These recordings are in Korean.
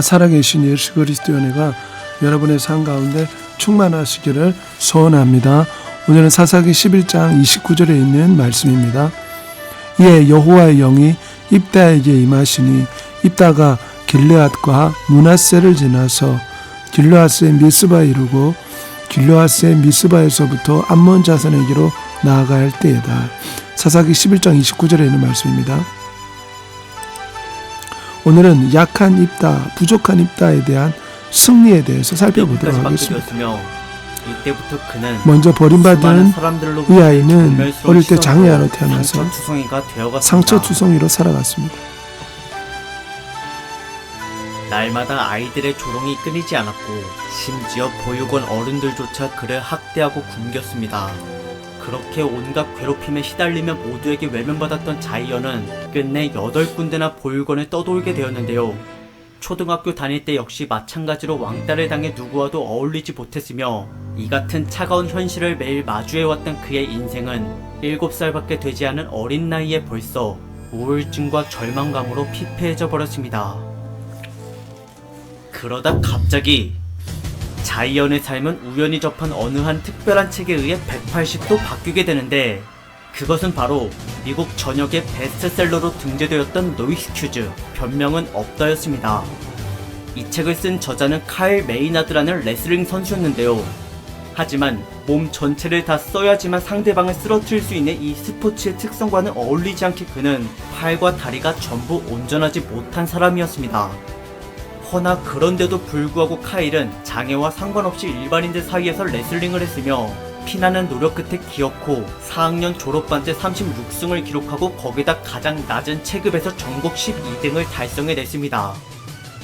살아계신 예수 그리스도의 은혜가 여러분의 삶 가운데 충만하시기를 소원합니다. 오늘은 사사기 11장 29절에 있는 말씀입니다. 이에 여호와의 영이 입다에게 임하시니 입다가 길르앗과 므낫세를 지나서 길르앗의 미스바에 이르고 길르앗의 미스바에서부터 암몬 자손에게로 나아갈 때이다. 사사기 11장 29절에 있는 말씀입니다. 오늘은 약한 입다, 부족한 입다에 대한 승리에 대해서 살펴보도록 하겠습니다. 이때부터 그는 먼저 버림받은 이 아이는 어릴 때 장애아로 태어나서 상처투성이로 살아갔습니다. 날마다 아이들의 조롱이 끊이지 않았고 심지어 보육원 어른들조차 그를 학대하고 굶겼습니다. 그렇게 온갖 괴롭힘에 시달리며 모두에게 외면받았던 자이언은 끝내 8군데나 보육원을 떠돌게 되었는데요. 초등학교 다닐 때 역시 마찬가지로 왕따를 당해 누구와도 어울리지 못했으며 이 같은 차가운 현실을 매일 마주해왔던 그의 인생은 7살밖에 되지 않은 어린 나이에 벌써 우울증과 절망감으로 피폐해져 버렸습니다. 그러다 갑자기 자이언의 삶은 우연히 접한 어느 한 특별한 책에 의해 180도 바뀌게 되는데, 그것은 바로 미국 전역의 베스트셀러로 등재되었던 노이스 큐즈, 변명은 없다였습니다. 이 책을 쓴 저자는 카일 메이나드라는 레슬링 선수였는데요. 하지만 몸 전체를 다 써야지만 상대방을 쓰러뜨릴 수 있는 이 스포츠의 특성과는 어울리지 않게 그는 팔과 다리가 전부 온전하지 못한 사람이었습니다. 허나 그런데도 불구하고 카일은 장애와 상관없이 일반인들 사이에서 레슬링을 했으며 피나는 노력 끝에 기어코 4학년 졸업반때 36승을 기록하고 거기다 가장 낮은 체급에서 전국 12등을 달성해냈습니다.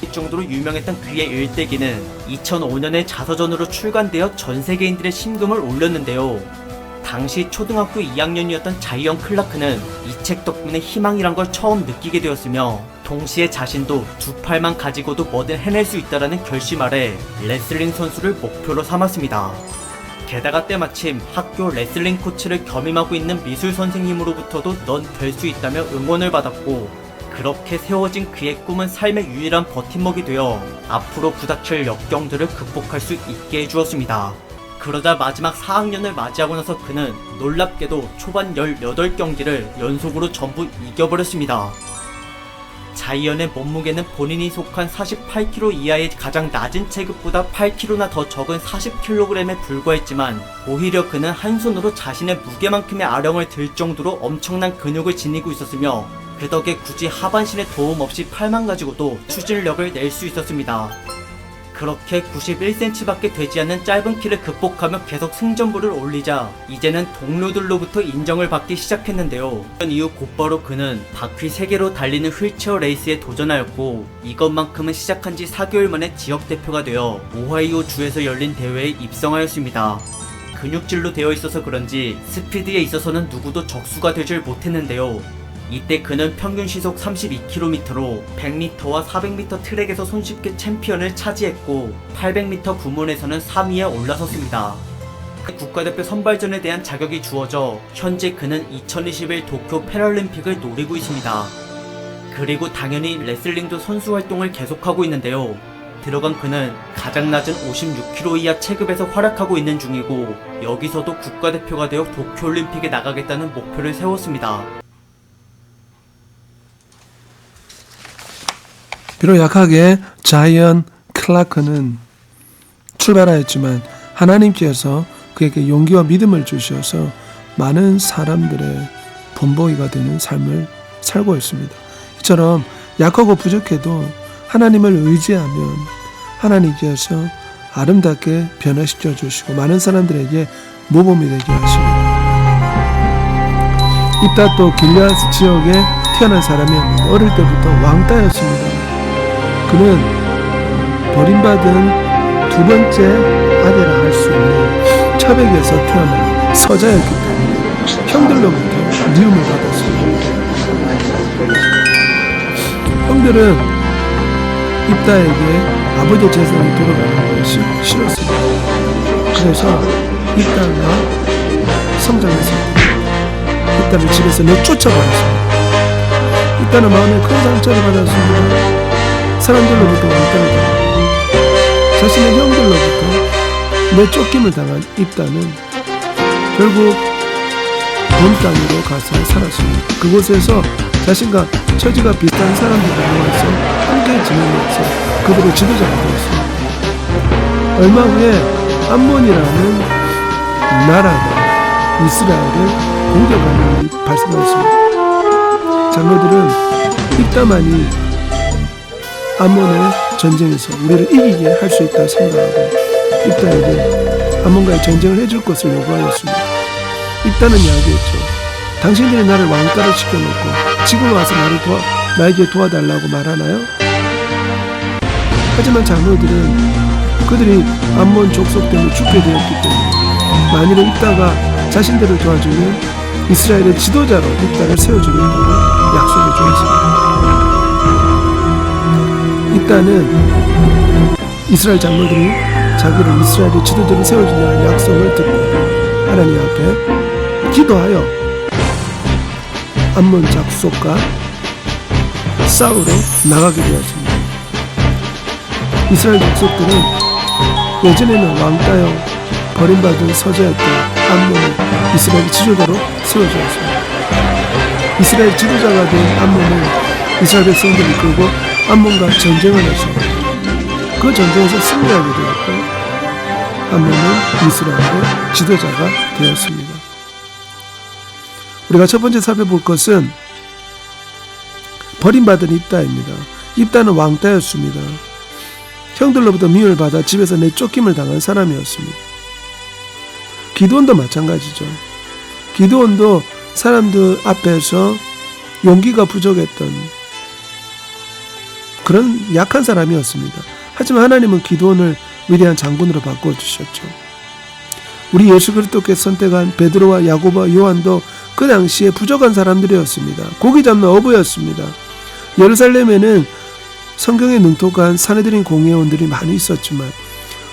이 정도로 유명했던 그의 일대기는 2005년에 자서전으로 출간되어 전 세계인들의 심금을 올렸는데요. 당시 초등학교 2학년이었던 자이언 클라크는 이 책 덕분에 희망이란 걸 처음 느끼게 되었으며 동시에 자신도 두 팔만 가지고도 뭐든 해낼 수 있다라는 결심 아래 레슬링 선수를 목표로 삼았습니다. 게다가 때마침 학교 레슬링 코치를 겸임하고 있는 미술 선생님으로부터도 넌 될 수 있다며 응원을 받았고, 그렇게 세워진 그의 꿈은 삶의 유일한 버팀목이 되어 앞으로 부닥칠 역경들을 극복할 수 있게 해주었습니다. 그러다 마지막 4학년을 맞이하고 나서 그는 놀랍게도 초반 18경기를 연속으로 전부 이겨버렸습니다. 자이언의 몸무게는 본인이 속한 48kg 이하의 가장 낮은 체급보다 8kg나 더 적은 40kg에 불과했지만 오히려 그는 한 손으로 자신의 무게만큼의 아령을 들 정도로 엄청난 근육을 지니고 있었으며 그 덕에 굳이 하반신의 도움 없이 팔만 가지고도 추진력을 낼 수 있었습니다. 그렇게 91cm밖에 되지 않는 짧은 키를 극복하며 계속 승전보를 올리자 이제는 동료들로부터 인정을 받기 시작했는데요. 이후 곧바로 그는 바퀴 3개로 달리는 휠체어 레이스에 도전하였고, 이것만큼은 시작한 지 4개월 만에 지역대표가 되어 오하이오 주에서 열린 대회에 입성하였습니다. 근육질로 되어 있어서 그런지 스피드에 있어서는 누구도 적수가 되질 못했는데요. 이때 그는 평균 시속 32km로 100m와 400m 트랙에서 손쉽게 챔피언을 차지했고 800m 부문에서는 3위에 올라섰습니다. 국가대표 선발전에 대한 자격이 주어져 현재 그는 2021 도쿄 패럴림픽을 노리고 있습니다. 그리고 당연히 레슬링도 선수 활동을 계속하고 있는데요. 들어간 그는 가장 낮은 56kg 이하 체급에서 활약하고 있는 중이고, 여기서도 국가대표가 되어 도쿄올림픽에 나가겠다는 목표를 세웠습니다. 비록 약하게 자이언 클라크는 출발하였지만 하나님께서 그에게 용기와 믿음을 주셔서 많은 사람들의 본보기가 되는 삶을 살고 있습니다. 이처럼 약하고 부족해도 하나님을 의지하면 하나님께서 아름답게 변화시켜 주시고 많은 사람들에게 모범이 되게 하십니다. 입다도 길르앗 지역에 태어난 사람이었는데 어릴 때부터 왕따였습니다. 그는 버림받은 두 번째 아내라 할 수 있는 처백에서 태어난 서자였기 때문에 형들로부터 미움을 받았습니다. 형들은 입다에게 아버지 재산이 돌아가는 것이 싫었습니다. 그래서 입다가 성장했습니다. 입다를 집에서 내쫓아버렸습니다. 입다는 마음에 큰 상처를 받았습니다. 사람들로부터 왕따를 당하고 자신의 형들로부터 내쫓김을 당한 입다는 결국 본 땅으로 가서 살았습니다. 그곳에서 자신과 처지가 비슷한 사람들과 모아서 함께 지내면서 그들의 지도자가 되었습니다. 얼마 후에 암몬이라는 나라가 이스라엘을 공격하는 일이 발생했습니다. 장로들은 입다만이 암몬의 전쟁에서 우리를 이기게 할 수 있다 생각하고 입다에게 암몬과의 전쟁을 해줄 것을 요구하였습니다. 입다는 이야기했죠. 당신들이 나를 왕따로 시켜놓고 지금 와서 나에게 도와달라고 말하나요? 하지만 장로들은 그들이 암몬 족속 때문에 죽게 되었기 때문에 만일에 입다가 자신들을 도와주면 이스라엘의 지도자로 입다를 세워주겠다고 약속해 주었습니다. 입다는 이스라엘 장로들이 자기를 이스라엘의 지도자로 세워준다는 약속을 듣고 하나님 앞에 기도하여 암몬 족속과 싸우러 나가게 되었습니다. 이스라엘 족속들은 예전에는 왕따요 버림받은 서자였던 암몬을 이스라엘 지도자로 세워주었습니다. 이스라엘 지도자가 된 암몬은 이스라엘 백성들을 이끌고 암몬과 전쟁을 해서 그 전쟁에서 승리하게 되었고 암몬은 이스라엘의 지도자가 되었습니다. 우리가 첫 번째 살펴볼 것은 버림받은 입다입니다. 입다는 왕따였습니다. 형들로부터 미움을 받아 집에서 내쫓김을 당한 사람이었습니다. 기드온도 마찬가지죠. 기드온도 사람들 앞에서 용기가 부족했던 그런 약한 사람이었습니다. 하지만 하나님은 기드온을 위대한 장군으로 바꿔주셨죠. 우리 예수 그리스도께서 선택한 베드로와 야고보와 요한도 그 당시에 부족한 사람들이었습니다. 고기 잡는 어부였습니다. 예루살렘에는 성경에 능통한 사내들인 공회원들이 많이 있었지만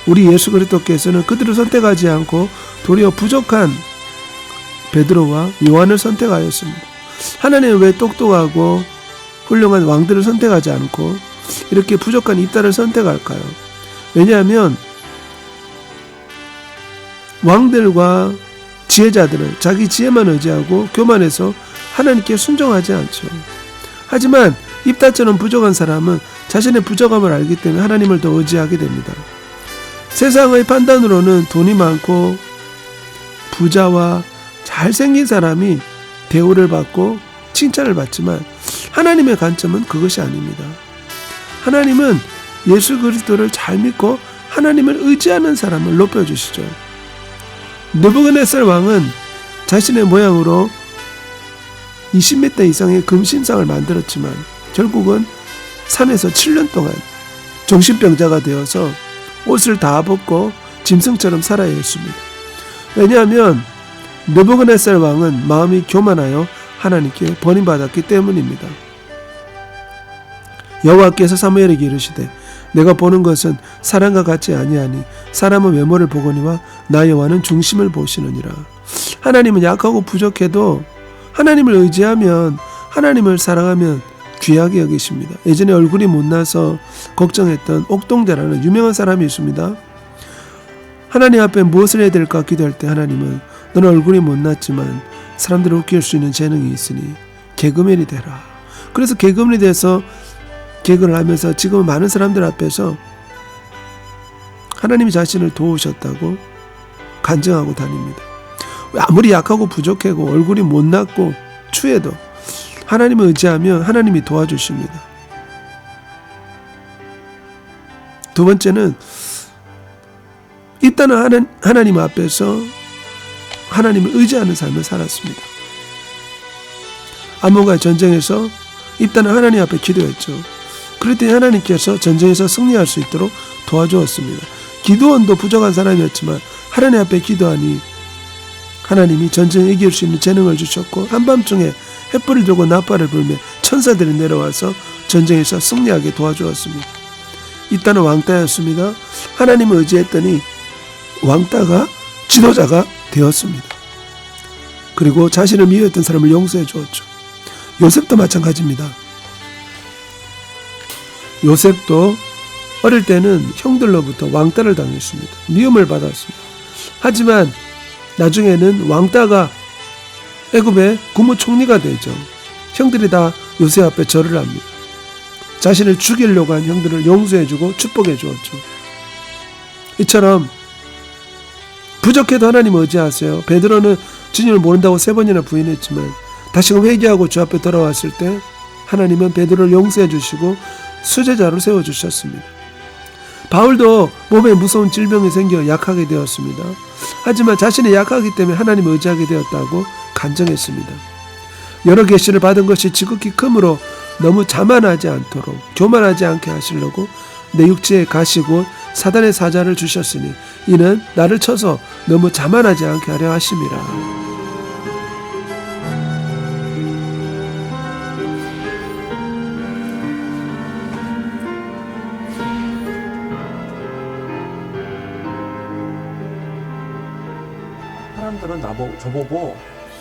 우리 예수 그리스도께서는 그들을 선택하지 않고 도리어 부족한 베드로와 요한을 선택하였습니다. 하나님은 왜 똑똑하고 훌륭한 왕들을 선택하지 않고 이렇게 부족한 입다를 선택할까요? 왜냐하면 왕들과 지혜자들은 자기 지혜만 의지하고 교만해서 하나님께 순종하지 않죠. 하지만 입다처럼 부족한 사람은 자신의 부족함을 알기 때문에 하나님을 더 의지하게 됩니다. 세상의 판단으로는 돈이 많고 부자와 잘생긴 사람이 대우를 받고 칭찬을 받지만 하나님의 관점은 그것이 아닙니다. 하나님은 예수 그리스도를 잘 믿고 하나님을 의지하는 사람을 높여주시죠. 느부갓네살 왕은 자신의 모양으로 20m 이상의 금신상을 만들었지만 결국은 산에서 7년 동안 정신병자가 되어서 옷을 다 벗고 짐승처럼 살아야 했습니다. 왜냐하면 느부갓네살 왕은 마음이 교만하여 하나님께 버림받았기 때문입니다. 여호와께서 사무엘에게 이르시되 내가 보는 것은 사람과 같지 아니하니 사람은 외모를 보거니와 나 여호와는 중심을 보시느니라. 하나님은 약하고 부족해도 하나님을 의지하면 하나님을 사랑하면 귀하게 여기십니다. 예전에 얼굴이 못나서 걱정했던 옥동자라는 유명한 사람이 있습니다. 하나님 앞에 무엇을 해야 될까 기도할 때 하나님은 너는 얼굴이 못났지만 사람들을 웃길 수 있는 재능이 있으니 개그맨이 되라. 그래서 개그맨이 돼서 개그를 하면서 지금 많은 사람들 앞에서 하나님이 자신을 도우셨다고 간증하고 다닙니다. 아무리 약하고 부족하고 얼굴이 못났고 추해도 하나님을 의지하면 하나님이 도와주십니다. 두 번째는 입다는 하나님 앞에서 하나님을 의지하는 삶을 살았습니다. 암몬과의 전쟁에서 입다는 하나님 앞에 기도했죠. 그랬더니 하나님께서 전쟁에서 승리할 수 있도록 도와주었습니다. 기드온도 부족한 사람이었지만 하나님 앞에 기도하니 하나님이 전쟁에 이길 수 있는 재능을 주셨고 한밤중에 횃불을 들고 나팔을 불며 천사들이 내려와서 전쟁에서 승리하게 도와주었습니다. 입다는 왕따였습니다. 하나님을 의지했더니 왕따가 지도자가 되었습니다. 그리고 자신을 미워했던 사람을 용서해 주었죠. 요셉도 마찬가지입니다. 요셉도 어릴 때는 형들로부터 왕따를 당했습니다. 미움을 받았습니다. 하지만 나중에는 왕따가 애굽의 국무총리가 되죠. 형들이 다 요셉 앞에 절을 합니다. 자신을 죽이려고 한 형들을 용서해주고 축복해 주었죠. 이처럼 부족해도 하나님 의지하세요. 베드로는 주님을 모른다고 3번이나 부인했지만 다시금 회개하고 주 앞에 돌아왔을 때 하나님은 베드로를 용서해 주시고 수제자로 세워주셨습니다. 바울도 몸에 무서운 질병이 생겨 약하게 되었습니다. 하지만 자신이 약하기 때문에 하나님을 의지하게 되었다고 간증했습니다. 여러 계시를 받은 것이 지극히 크므로 너무 자만하지 않도록 교만하지 않게 하시려고 내 육체에 가시고 사단의 사자를 주셨으니 이는 나를 쳐서 너무 자만하지 않게 하려 하심이라. 사람들은 저보고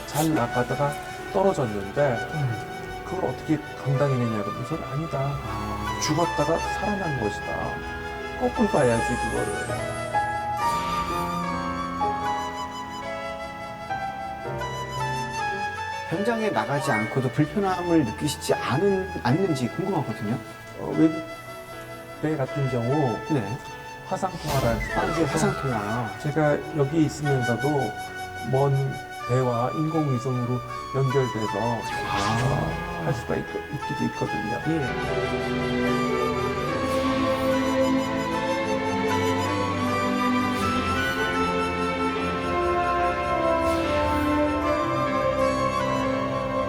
잘 나가다가 떨어졌는데 그걸 어떻게 감당해내냐 그러면서 아니다. 죽었다가 살아난 것이다. 거꾸로 봐야지 그거를. 현장에 나가지 않고도 불편함을 느끼시지 않는지 궁금하거든요. 외국배 같은 경우 네. 화상통화를 이게 화상통화. 제가 여기 있으면서도 먼 배와 인공위성으로 연결돼서 할 수가 있기도 있거든요. 예.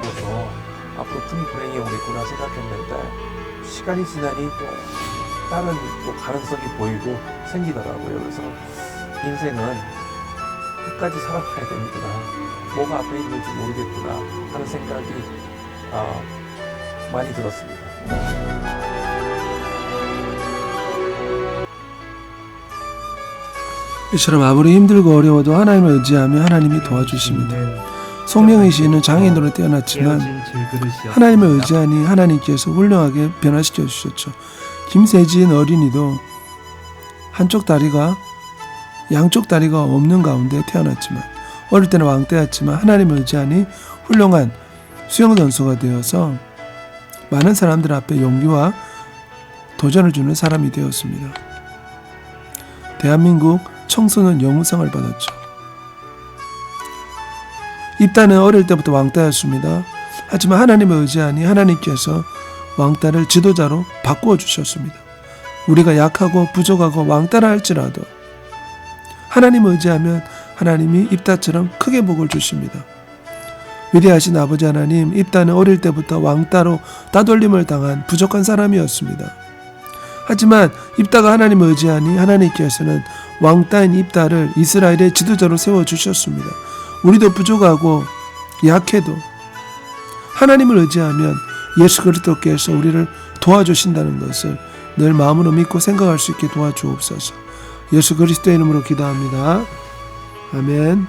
그래서 앞으로 큰 불행이 오겠구나 생각했는데 시간이 지나니 또 다른 또 가능성이 보이고 생기더라고요. 그래서 인생은 끝까지 살아가야 되는구나. 뭐가 앞에 있는지 모르겠구나 하는 생각이 많이 들었습니다. 이처럼 아무리 힘들고 어려워도 하나님을 의지하며 하나님이 도와주십니다. 송명희 씨는 장애인으로 태어났지만 하나님을 의지하니 하나님께서 훌륭하게 변화시켜 주셨죠. 김세진 어린이도 양쪽 다리가 없는 가운데 태어났지만 어릴 때는 왕따였지만 하나님을 의지하니 훌륭한 수영선수가 되어서 많은 사람들 앞에 용기와 도전을 주는 사람이 되었습니다. 대한민국 청소년 영웅상을 받았죠. 입다는 어릴 때부터 왕따였습니다. 하지만 하나님을 의지하니 하나님께서 왕따를 지도자로 바꾸어 주셨습니다. 우리가 약하고 부족하고 왕따라 할지라도 하나님을 의지하면 하나님이 입다처럼 크게 복을 주십니다. 위대하신 아버지 하나님, 입다는 어릴 때부터 왕따로 따돌림을 당한 부족한 사람이었습니다. 하지만 입다가 하나님을 의지하니 하나님께서는 왕따인 입다를 이스라엘의 지도자로 세워주셨습니다. 우리도 부족하고 약해도 하나님을 의지하면 예수 그리스도께서 우리를 도와주신다는 것을 늘 마음으로 믿고 생각할 수 있게 도와주옵소서. 예수 그리스도의 이름으로 기도합니다. 아멘.